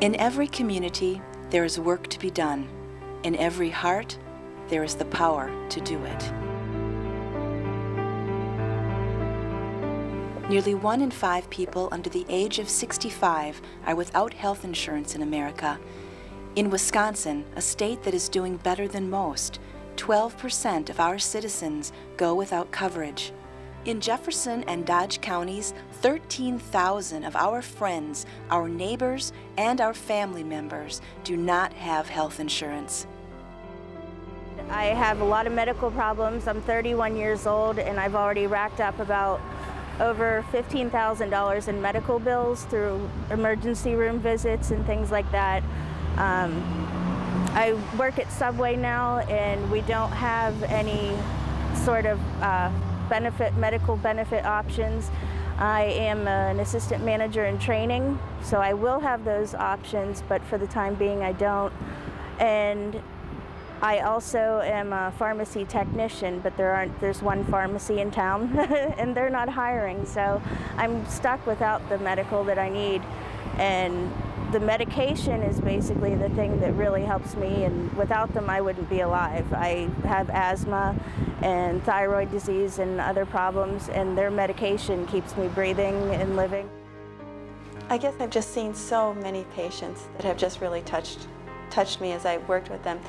In every community, there is work to be done. In every heart, there is the power to do it. Nearly 1 in 5 people under the age of 65 are without health insurance in America. In Wisconsin, a state that is doing better than most, 12% of our citizens go without coverage. In Jefferson and Dodge counties, 13,000 of our friends, our neighbors, and our family members do not have health insurance. I have a lot of medical problems. I'm 31 years old and I've already racked up about over $15,000 in medical bills through emergency room visits and things like that. I work at Subway now and we don't have any sort of medical benefit options. I am an assistant manager in training, so I will have those options, but for the time being I don't. And I also am a pharmacy technician, but there's one pharmacy in town and they're not hiring, so I'm stuck without the medical that I need. And the medication is basically the thing that really helps me, and without them I wouldn't be alive. I have asthma and thyroid disease and other problems, and their medication keeps me breathing and living. I guess I've just seen so many patients that have just really touched me as I worked with them.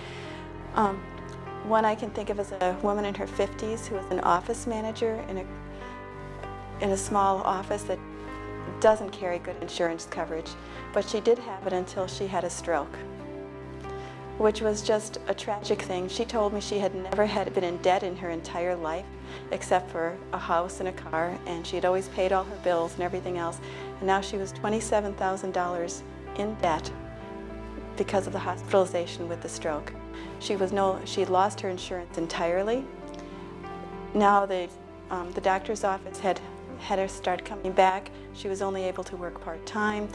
One I can think of is a woman in her 50s who was an office manager in a small office that doesn't carry good insurance coverage, but she did have it until she had a stroke, which was just a tragic thing. She told me she had never been in debt in her entire life except for a house and a car, and she had always paid all her bills and everything else, and now she was $27,000 in debt because of the hospitalization with the stroke. She lost her insurance entirely. Now the doctor's office had her start coming back. She was only able to work part-time,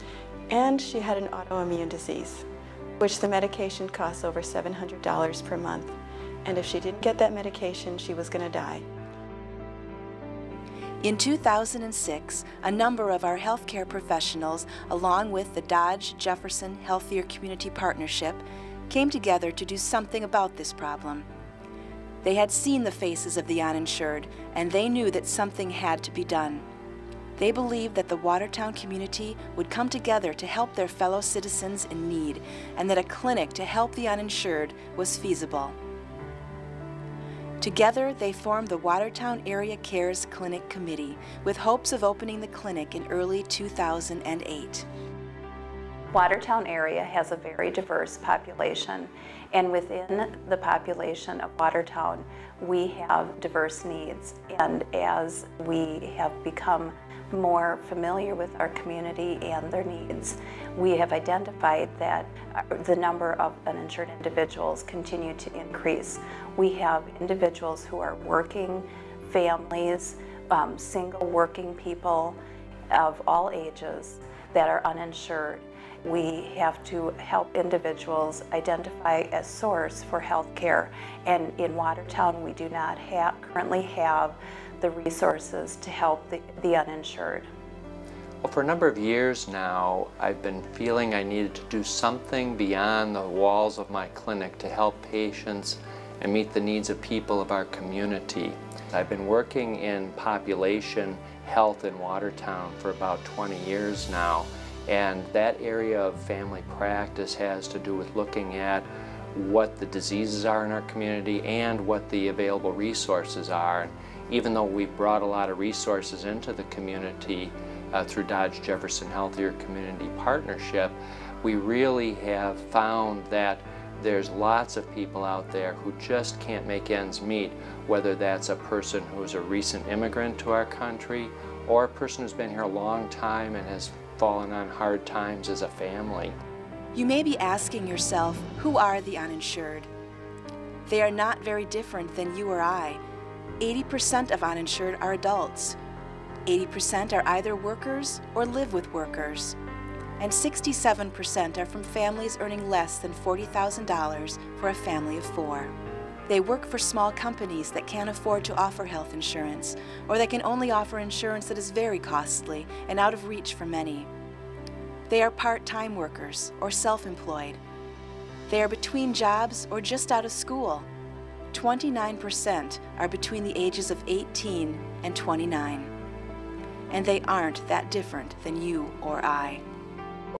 and she had an autoimmune disease, which the medication costs over $700 per month. And if she didn't get that medication, she was going to die. In 2006, a number of our healthcare professionals, along with the Dodge-Jefferson Healthier Community Partnership, came together to do something about this problem. They had seen the faces of the uninsured, and they knew that something had to be done. They believed that the Watertown community would come together to help their fellow citizens in need, and that a clinic to help the uninsured was feasible. Together, they formed the Watertown Area Cares Clinic Committee, with hopes of opening the clinic in early 2008. Watertown area has a very diverse population, and within the population of Watertown, we have diverse needs. And as we have become more familiar with our community and their needs, we have identified that the number of uninsured individuals continue to increase. We have individuals who are working, families, single working people of all ages that are uninsured. We have to help individuals identify a source for health care, and in Watertown we do not currently have the resources to help the uninsured. Well, for a number of years now, I've been feeling I needed to do something beyond the walls of my clinic to help patients and meet the needs of people of our community. I've been working in population health in Watertown for about 20 years now, and that area of family practice has to do with looking at what the diseases are in our community and what the available resources are. And even though we've brought a lot of resources into the community through Dodge-Jefferson Healthier Community Partnership, we really have found that there's lots of people out there who just can't make ends meet, whether that's a person who's a recent immigrant to our country or a person who's been here a long time and has fallen on hard times as a family. You may be asking yourself, who are the uninsured? They are not very different than you or I. 80% of uninsured are adults. 80% are either workers or live with workers. And 67% are from families earning less than $40,000 for a family of 4. They work for small companies that can't afford to offer health insurance, or that can only offer insurance that is very costly and out of reach for many. They are part-time workers or self-employed. They are between jobs or just out of school. 29% are between the ages of 18 and 29. And they aren't that different than you or I.